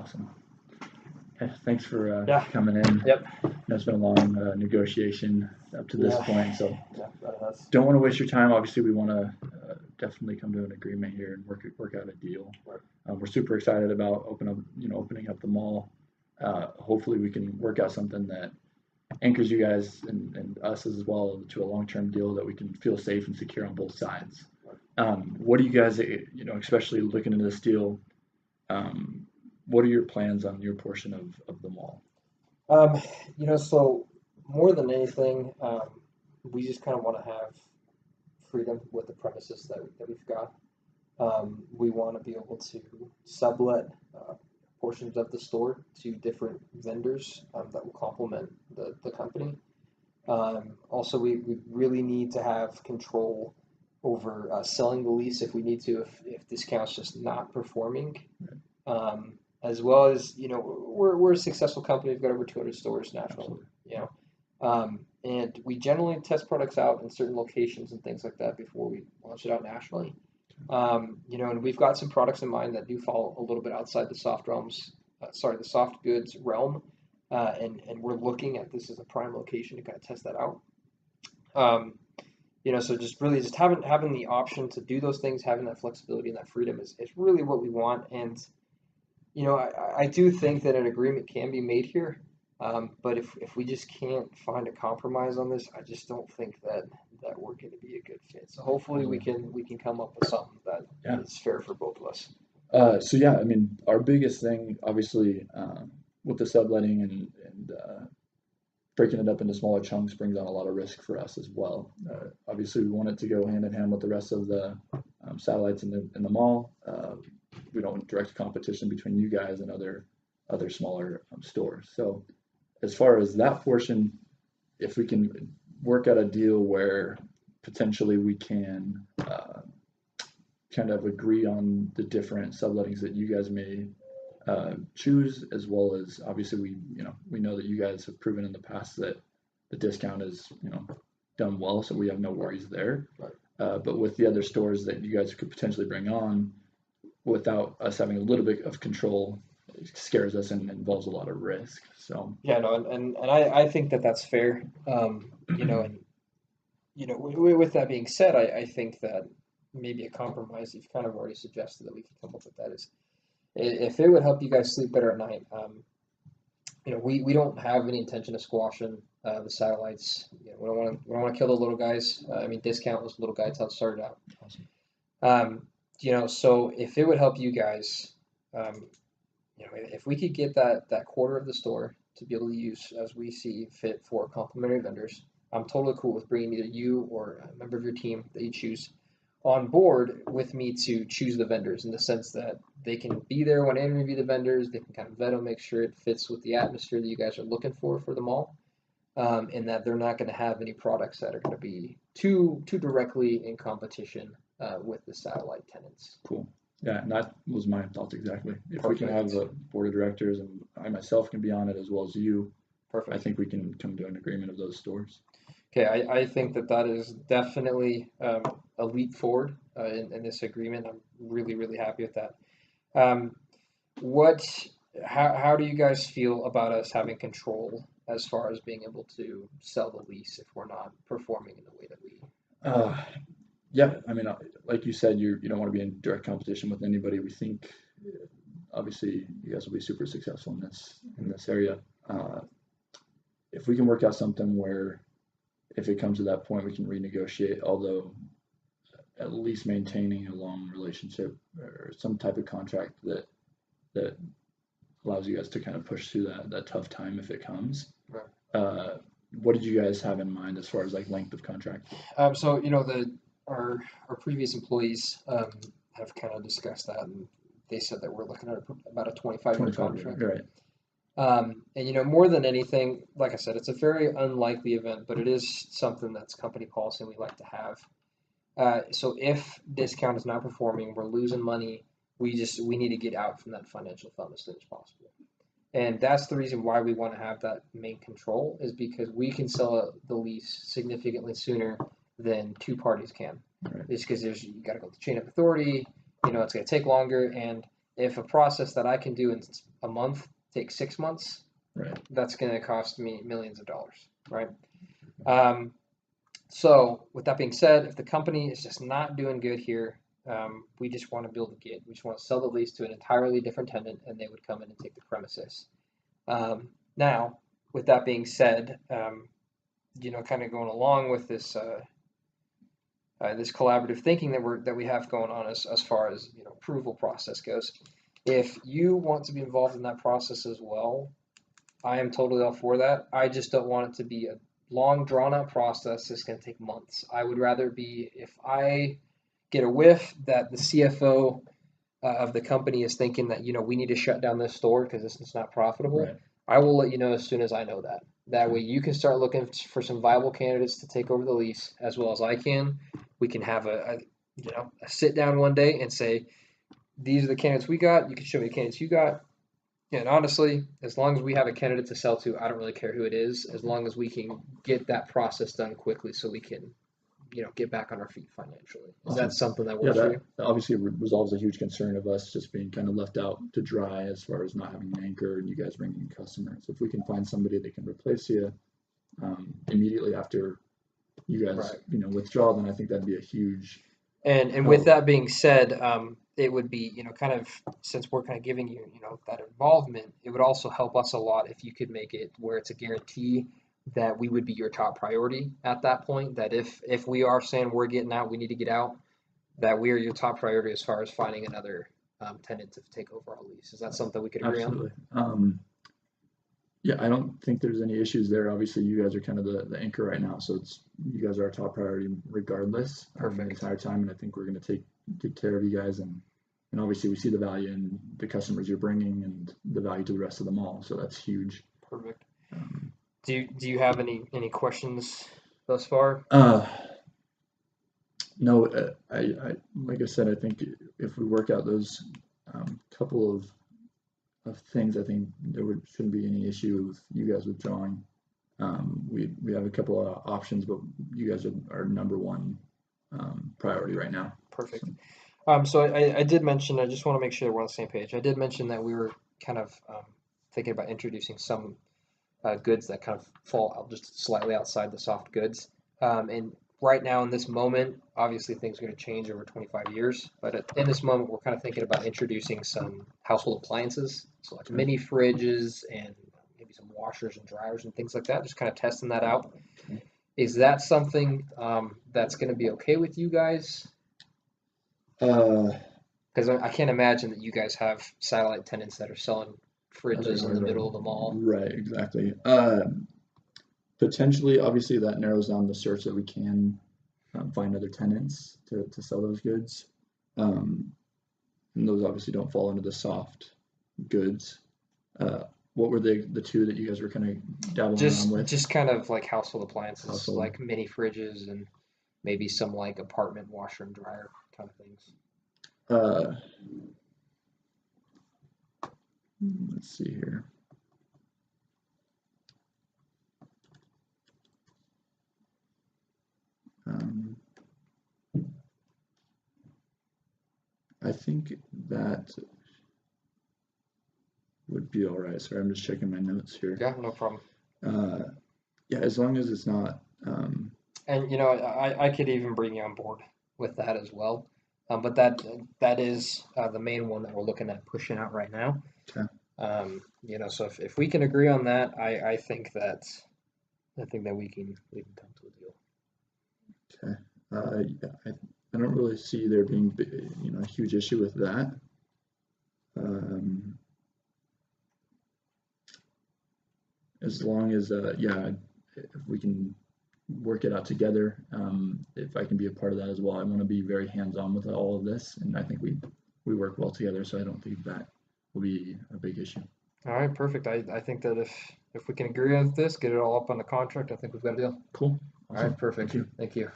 Awesome. Okay, thanks for Yeah. coming in. Yep. It's been a long negotiation up to this Yeah. point, so Yeah, that has. don't want to waste your time. Obviously, we want to definitely come to an agreement here and work out a deal. Right. We're super excited about opening up the mall. Hopefully, we can work out something that anchors you guys and us as well to a long-term deal that we can feel safe and secure on both sides. What do you guys, especially looking into this deal, what are your plans on your portion of the mall? So more than anything, we just kind of want to have freedom with the premises that we've got. We want to be able to sublet portions of the store to different vendors that will complement the company. Also, we really need to have control over selling the lease if we need to, if discount's just not performing. As well as, we're a successful company. We've got over 200 stores nationally, and we generally test products out in certain locations and things like that before we launch it out nationally. And we've got some products in mind that do fall a little bit outside the the soft goods realm, and we're looking at this as a prime location to kind of test that out. So just having the option to do those things, having that flexibility and that freedom is really what we want. And I do think that an agreement can be made here, but if we just can't find a compromise on this, I just don't think that we're going to be a good fit. So hopefully we can come up with something that is fair for both of us. Our biggest thing, obviously, with the subletting and breaking it up into smaller chunks brings on a lot of risk for us as well. Obviously, we want it to go hand in hand with the rest of the satellites in the mall. We don't want direct competition between you guys and other smaller stores. So as far as that portion, if we can work out a deal where potentially we can kind of agree on the different sublettings that you guys may choose, as well as obviously we know that you guys have proven in the past that the discount is done well, so we have no worries there. Right. But with the other stores that you guys could potentially bring on, without us having a little bit of control, it scares us and involves a lot of risk. So and I think that that's fair. With that being said, I think that maybe a compromise you've kind of already suggested that we could come up with that is, if it would help you guys sleep better at night. We don't have any intention of squashing the satellites. We don't want to kill the little guys. Discount was little guy until it started out. awesome. So if it would help you guys, if we could get that quarter of the store to be able to use as we see fit for complementary vendors, I'm totally cool with bringing either you or a member of your team that you choose on board with me to choose the vendors, in the sense that they can be there when I interview the vendors. They can kind of vet them, make sure it fits with the atmosphere that you guys are looking for the mall, and that they're not going to have any products that are going to be too directly in competition with the satellite tenants. Cool. Yeah, and that was my thoughts exactly. If Perfect. we can have the board of directors and I myself can be on it as well as you, Perfect. I think we can come to an agreement of those stores. Okay, I think that is definitely a leap forward in this agreement. I'm really, really happy with that. How do you guys feel about us having control as far as being able to sell the lease if we're not performing in the way that we? Like you said, you don't want to be in direct competition with anybody. We think, obviously, you guys will be super successful in this area. If we can work out something where, if it comes to that point, we can renegotiate, although at least maintaining a long relationship or some type of contract that allows you guys to kind of push through that tough time if it comes. Right. What did you guys have in mind as far as like length of contract? So our previous employees have kind of discussed that, and they said that we're looking at about a 25-year contract. Right. And more than anything, like I said, it's a very unlikely event, but it is something that's company policy and we like to have. So if discount is not performing, we're losing money, we need to get out from that financial fund as soon as possible. And that's the reason why we want to have that main control, is because we can sell the lease significantly sooner than two parties can. Right. It's because you got to go to the chain of authority, it's going to take longer, and if a process that I can do in a month takes 6 months, Right. that's going to cost me millions of dollars, right? So with that being said, if the company is just not doing good here, we just want to build a GID. We just want to sell the lease to an entirely different tenant, and they would come in and take the premises. Now, with that being said, kind of going along with this this collaborative thinking that we have going on as far as approval process goes. If you want to be involved in that process as well, I am totally all for that. I just don't want it to be a long drawn out process that's going to take months. I would rather be, if I get a whiff that the CFO of the company is thinking that we need to shut down this store because this is not profitable, Right. I will let you know as soon as I know that. That way you can start looking for some viable candidates to take over the lease as well as I can. We can have a sit down one day and say, these are the candidates we got. You can show me the candidates you got. And honestly, as long as we have a candidate to sell to, I don't really care who it is, as long as we can get that process done quickly so we can, get back on our feet financially. Is that something that works for you? That obviously resolves a huge concern of us just being kind of left out to dry as far as not having an anchor and you guys bringing in customers. If we can find somebody that can replace you immediately after you guys, withdraw, then I think that'd be a huge. And with that being said, it would be, kind of, since we're kind of giving you, that involvement, it would also help us a lot if you could make it where it's a guarantee that we would be your top priority at that point. That if we are saying we're getting out, we need to get out, that we are your top priority as far as finding another tenant to take over our lease. Is that something we could agree on? Absolutely. Yeah, I don't think there's any issues there. Obviously, you guys are kind of the anchor right now, so you guys are our top priority regardless. Perfect. The entire time, and I think we're going to take care of you guys, and obviously we see the value in the customers you're bringing and the value to the rest of the mall, so that's huge. Perfect. Do you have any questions thus far? No, I like I said, I think if we work out those couple of things, I think shouldn't be any issue with you guys withdrawing. We have a couple of options, but you guys are our number one priority right now. Perfect. So I did mention, I just want to make sure we're on the same page. I did mention that we were kind of thinking about introducing some goods that kind of fall out just slightly outside the soft goods. And right now in this moment, obviously things are going to change over 25 years. But in this moment, we're kind of thinking about introducing some household appliances. So like mini fridges and maybe some washers and dryers and things like that. Just kind of testing that out. Okay. Is that something that's going to be okay with you guys? Because I can't imagine that you guys have satellite tenants that are selling fridges in the middle of the mall. Right, exactly. Potentially, obviously, that narrows down the search that we can find other tenants to sell those goods. And those obviously don't fall into the soft goods. What were the two that you guys were kind of dabbling around with? Just kind of like household appliances, like mini fridges and maybe some like apartment washer and dryer kind of things. Let's see here. I think that would be all right. Sorry, I'm just checking my notes here. Yeah, no problem. Yeah, as long as it's not. And I could even bring you on board with that as well. But that is the main one that we're looking at pushing out right now. Okay. So if we can agree on that, I think that we can come to a deal. Okay. Yeah, I don't really see there being a huge issue with that. As long as if we can work it out together, if I can be a part of that as well. I want to be very hands-on with all of this, and I think we work well together, so I don't think that will be a big issue. All right, perfect. I think that if we can agree on this, get it all up on the contract, I think we've got a deal. Cool. Awesome. All right, perfect. Thank you. Thank you.